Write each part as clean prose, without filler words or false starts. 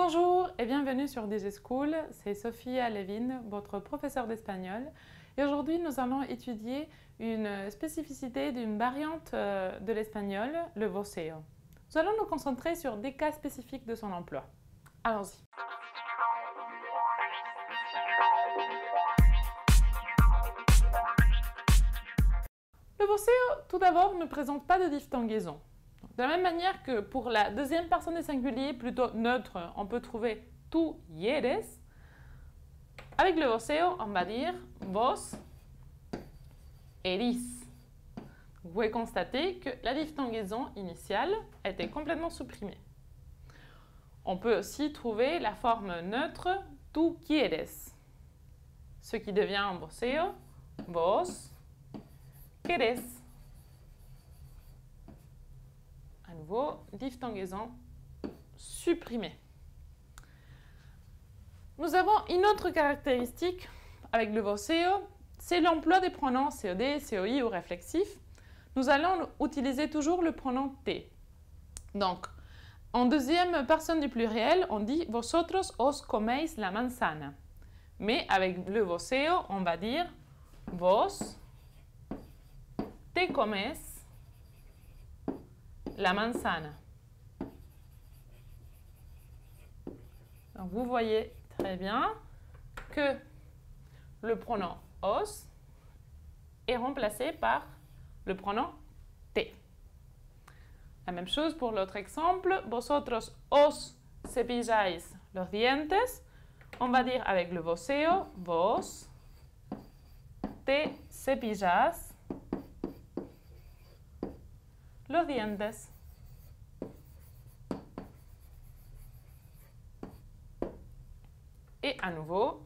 Bonjour et bienvenue sur DG School, c'est Sofia Levin, votre professeure d'espagnol. Et aujourd'hui, nous allons étudier une spécificité d'une variante de l'espagnol, le voceo. Nous allons nous concentrer sur des cas spécifiques de son emploi. Allons-y. Le voceo, tout d'abord, ne présente pas de diphtongaison. De la même manière que pour la deuxième personne du singulier, plutôt neutre, on peut trouver tú quieres. Avec le voceo, on va dire vos eris. Vous pouvez constater que la diphtongaison initiale a été complètement supprimée. On peut aussi trouver la forme neutre tú quieres, ce qui devient en voceo vos querés. À nouveau, diphtongaison supprimée. Nous avons une autre caractéristique avec le voceo, c'est l'emploi des pronoms COD, COI ou réflexifs. Nous allons utiliser toujours le pronom te. Donc, en deuxième personne du pluriel, on dit vosotros os coméis la manzana. Mais avec le voceo, on va dire vos te comes la manzana. Donc vous voyez très bien que le pronom os est remplacé par le pronom te. La même chose pour l'autre exemple, vosotros os cepilláis los dientes. On va dire avec le voceo, vos te cepillas los dientes. Et à nouveau,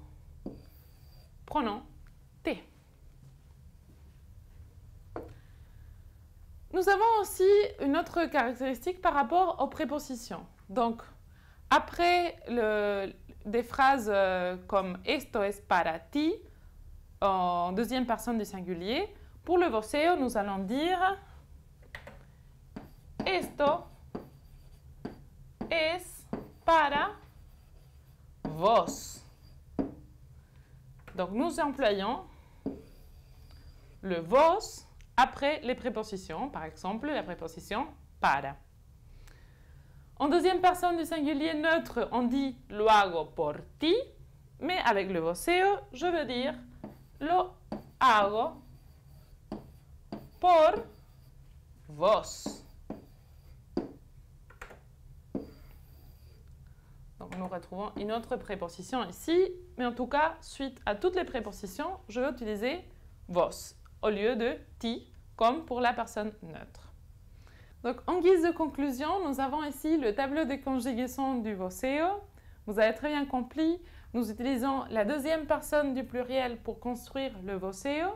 pronom te. Nous avons aussi une autre caractéristique par rapport aux prépositions. Donc, après des phrases comme esto es para ti, en deuxième personne du singulier, pour le voceo, nous allons dire esto es para vos. Donc nous employons le vos après les prépositions, par exemple la préposition para. En deuxième personne du singulier neutre, on dit lo hago por ti, mais avec le voceo, je veux dire lo hago por vos. Donc nous retrouvons une autre préposition ici, mais en tout cas, suite à toutes les prépositions, je vais utiliser vos au lieu de ti, comme pour la personne neutre. Donc en guise de conclusion, nous avons ici le tableau de conjugaison du voceo. Vous avez très bien compris, nous utilisons la deuxième personne du pluriel pour construire le voceo.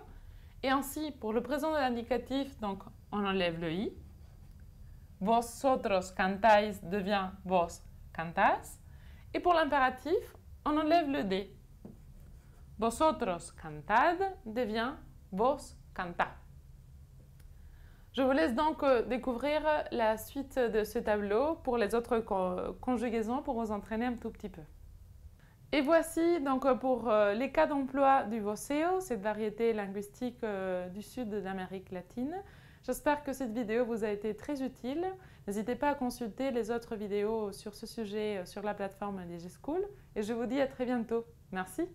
Et ainsi, pour le présent de l'indicatif, donc on enlève le i. Vosotros cantáis devient vos cantas. Et pour l'impératif, on enlève le D. Vosotros cantad devient vos canta. Je vous laisse donc découvrir la suite de ce tableau pour les autres conjugaisons pour vous entraîner un tout petit peu. Et voici donc pour les cas d'emploi du voceo, cette variété linguistique du sud de l'Amérique latine. J'espère que cette vidéo vous a été très utile. N'hésitez pas à consulter les autres vidéos sur ce sujet sur la plateforme DG School. Et je vous dis à très bientôt. Merci.